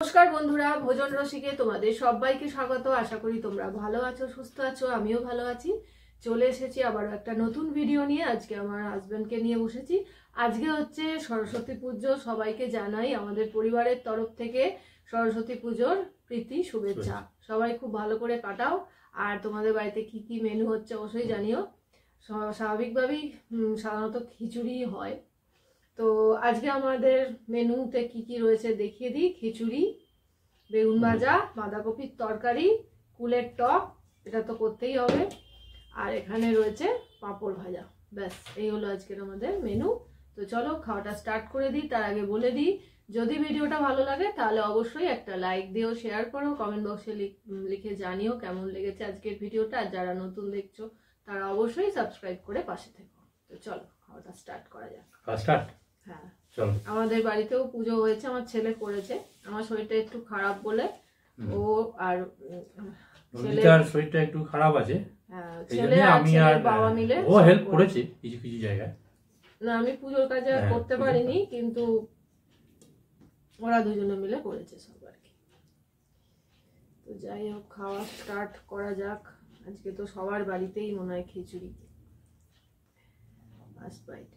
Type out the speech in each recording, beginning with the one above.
নমস্কার বন্ধুরা, ভোজন রসিকে তোমাদের সবাইকে স্বাগত। আশা করি তোমরা ভালো আছো, সুস্থ আছো। আমিও ভালো আছি। চলে এসেছি আবার একটা নতুন ভিডিও নিয়ে। আজকে আমার হাজবেন্ডকে নিয়ে বসেছি। আজকে হচ্ছে সরস্বতী পুজো। সবাইকে জানাই আমাদের পরিবারের তরফ থেকে সরস্বতী পুজোর প্রীতি শুভেচ্ছা। সবাই খুব ভালো করে কাটাও। আর তোমাদের বাড়িতে কি কি মেনু হচ্ছে অবশ্যই জানিও। স্বাভাবিকভাবেই সাধারণত খিচুড়ি হয়। তো আজকে আমাদের মেনুতে কি কি রয়েছে দেখিয়ে দিই। খিচুড়ি, বেগুন ভাজা, বাঁধাকপির তরকারি, কুলের টক, এটা তো করতেই হবে। আর এখানে রয়েছে পাঁপড় ভাজা। ব্যাস, এই হলো আজকের আমাদের মেনু। তো চলো খাওয়াটা স্টার্ট করে দিই। তার আগে বলে দিই, যদি ভিডিওটা ভালো লাগে তাহলে অবশ্যই একটা লাইক দিও, শেয়ার করো, কমেন্ট বক্সে লিখে জানিও কেমন লেগেছে আজকের ভিডিওটা। আর যারা নতুন দেখছো তারা অবশ্যই সাবস্ক্রাইব করে পাশে থেকো। তো চলো খাওয়াটা স্টার্ট করা যাক। হ্যাঁ, আমাদের বাড়িতেও পুজো হয়েছে, আমার ছেলে করেছে। আমার শরীরটা একটু খারাপ বলে ও আর ছেলের শরীরটা একটু খারাপ আছে। হ্যাঁ, ছেলে আর ছেলের বাবা মিলে ও হেল্প করেছে কিছু কিছু জায়গায়। না, আমি পুজোর কাজে করতে পারিনি, কিন্তু ওরা দুজনে মিলে করেছে সব আর কি। তো যাই হোক, খাওয়া স্টার্ট করা যাক। আজকে তো সবার বাড়িতেই মনে হয় খিচুড়ি। First bite.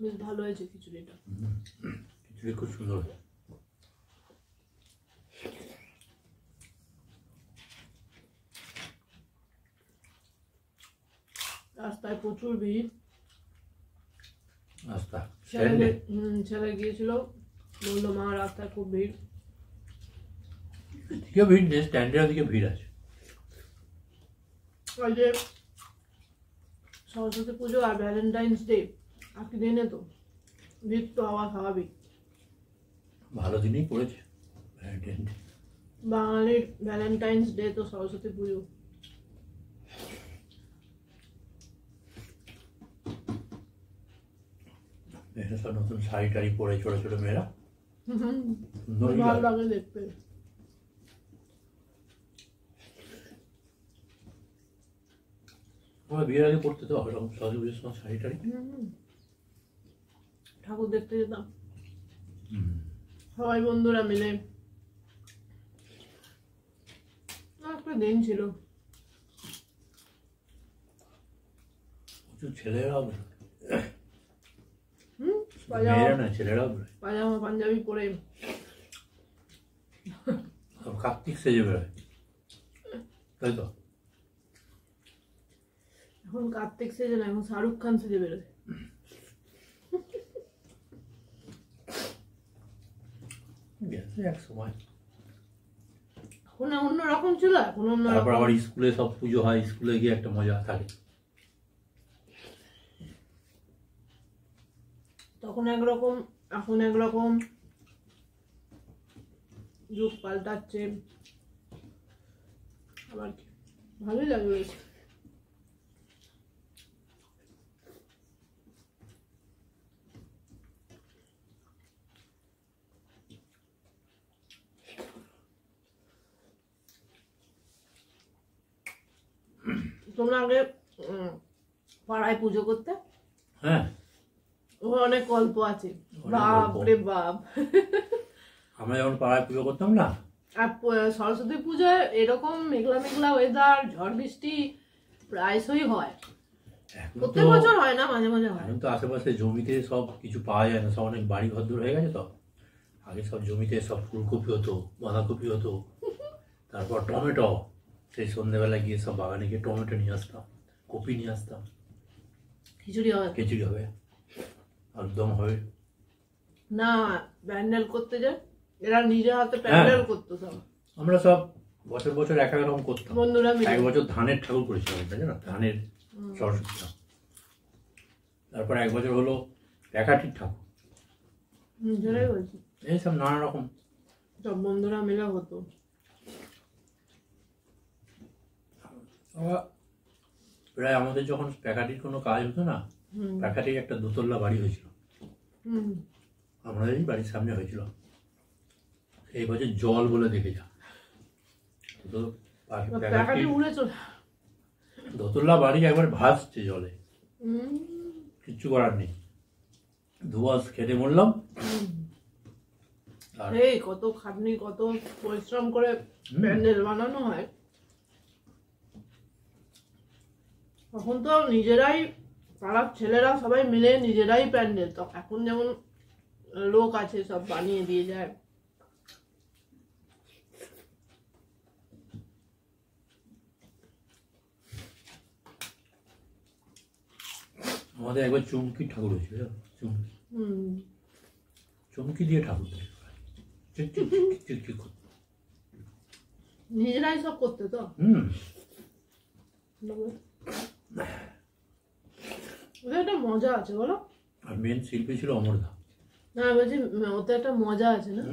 বেশ ভালো হয়েছে খিচুড়িটা। খিচুড়ি খুব সুন্দর। রাস্তায় প্রচুর ভিড়। ছেলে গিয়েছিল, বললো মা রাস্তায় খুব ভিড়। ভিড় নেই, স্ট্যান্ডের দিকে ভিড় আছে। ওই যে সরস্বতী পুজো আর ভ্যালেন্টাইন্স ডে একই দিনে, তো ভিড় তো হওয়া স্বাভাবিক। ভালো দিনেই পড়েছে বাঙালির ভ্যালেন্টাইন্স ডে তো সরস্বতী পুজো। সব নতুন শাড়ি টাড়ি পরে ছোট ছোট মেয়েরা, ভালো লাগে দেখতে। বিয়ের আগে পড়তে তো সরস্বতী পুজোর সময় শাড়ি টাড়ি, ঠাকুর দেখতে যেতাম সবাই বন্ধুরা মিলে। একটা দিন ছিল। ছেলেরাও পাজামা পাঞ্জাবি পরে কার্তিক সেজে বেরোয়, তাই তো? এখন কার্তিক সেজে না, এখন শাহরুখ খান সেজে বেরোয়। এক সময় এখন অন্যরকম ছিল, এখন তারপর আবার স্কুলে সব পুজো হয়, স্কুলে গিয়ে একটা মজা থাকে। তখন একরকম, এখন একরকম, যুগ পাল্টাচ্ছে। আবার কি ভালোই লাগবে। তোমরা আগে পাড়ায় পুজো করতে? হ্যাঁ, অনেক গল্প আছে, বাপ রে বাপ। আমরা যখন পাড়ায় পুজো করতাম না, আর সরস্বতী পুজোয় এরকম মেঘলা মেঘলা ওয়েদার, ঝড় বৃষ্টি প্রায়শই হয়। প্রত্যেক বছর হয় না, মাঝে মাঝে হয়। এখন তো আশেপাশে জমিতে সব কিছু পাওয়া যায় না, সব অনেক বাড়ি ঘর দূর হয়ে গেছে। তো আগে সব জমিতে সব ফুলকপি হতো, বাঁধাকপি হতো, তারপর টমেটো। সেই সন্ধ্যেবেলা গিয়ে সব বাগানে গিয়ে টমেটো নিয়ে আসতাম, কপি নিয়ে আসতাম। খিচুড়ি হবে একদম হবে না। ব্যান্ডেল করতে যায় এরা নিজে হাতে প্যান্ডেল করতো সব। আমরা সব বছর বছর এক এক রকম করতাম। বন্ধুরা মিলে। এক বছর ধানের ঠাকুর করেছিলাম, তাই না? ধানের সরস্বতী ঠাকুর। তারপর এক বছর হলো প্যাকাঠির ঠাকুর। নিজেরাই বলছি এইসব নানা রকম সব বন্ধুরা মিলে হতো। প্রায় আমাদের যখন প্যাকাঠির কোনো কাজ হতো না, প্যাকাঠির একটা দোতলা বাড়ি হয়েছিল, আমাদেরই বাড়ির সামনে হয়েছিল। এই বছর জল বলে দেখে যা, তো দোতলা বাড়ি একবার ভাসছে জলে, কিচ্ছু করার নেই, ধোঁয়াশ খেতে মরলাম। এই কত খাটনি, কত পরিশ্রম করে প্যান্ডেল বানানো হয়। তখন তো নিজেরাই, পাড়ার ছেলেরা সবাই মিলে নিজেরাই প্যান্ডেল, তো এখন যেমন লোক আছে সব বানিয়ে দিয়ে যায়। আমাদের একবার চুমকি ঠাকুর হয়েছিল, চুমকি দিয়ে ঠাকুর নিজেরাই সব করতে তো। ওদের একটা মজা আছে বলো। আর মেন শিল্পী ছিল অমরদা। না বলছি ওতে একটা মজা আছে না।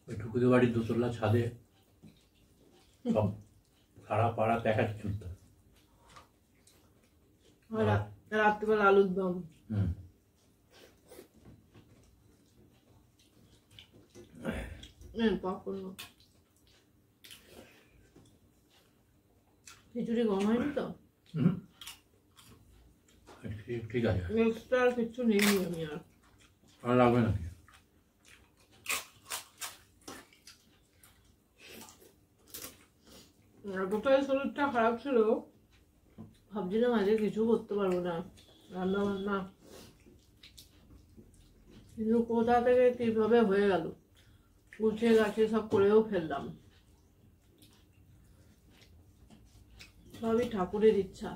ওই ঠুকুদের বাড়ির দোতলা ছাদে সব সারা পাড়া প্যাকেট কিনতো, রাত্রিবেলা আলুর দম। খিচুড়ি গরম হয়নি তো? ঠিক আছে, এক্সট্রা আর কিছু নেই আমি আর লাগবে নাকি? এতটাই শরীরটা খারাপ ছিল, ভাবছিলাম আজকে কিছু করতে পারবো না রান্না বান্না, কিন্তু কোথা থেকে কিভাবে হয়ে গেল, গুছিয়ে গাছিয়ে সব করেও ফেললাম। সবই ঠাকুরের ইচ্ছা।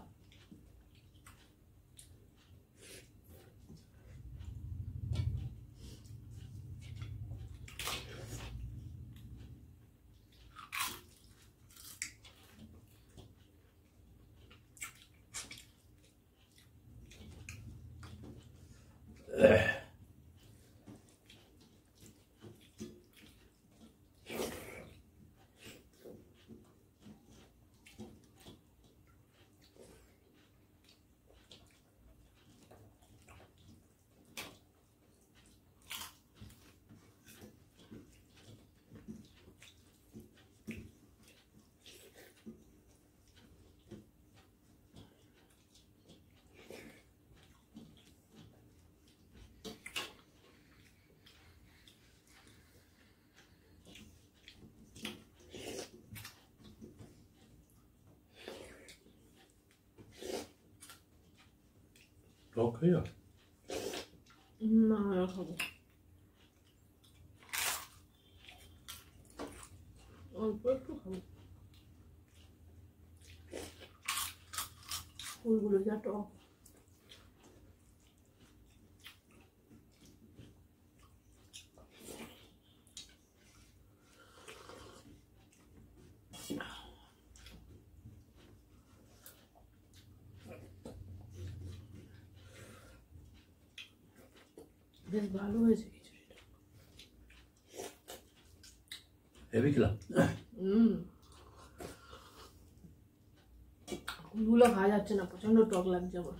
টক হয়ে যাও না, খাবো অল্প একটু খাবো। ফুলগুলো যা টক। বেশ ভালো হয়েছে খিচুড়িটা। হেভি খেলাম। ফুলগুলো খাওয়া যাচ্ছে না, প্রচন্ড টক লাগছে আমার।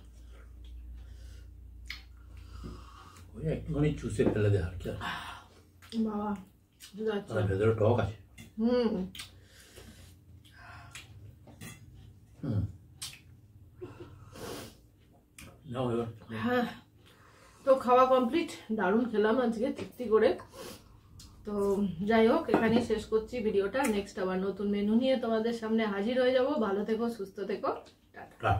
ওই একটুখানি চুষে ফেলে দে আর কি, বাবা ভেতরে টক আছে। হ্যাঁ, তো খাওয়া কমপ্লিট, দারুণ খেলাম আজকে তৃপ্তি করে। তো যাই হোক, এখানেই শেষ করছি ভিডিওটা। নেক্সট আবার নতুন মেনু নিয়ে তোমাদের সামনে হাজির হয়ে যাব। ভালো থেকো, সুস্থ থেকো, টাটা।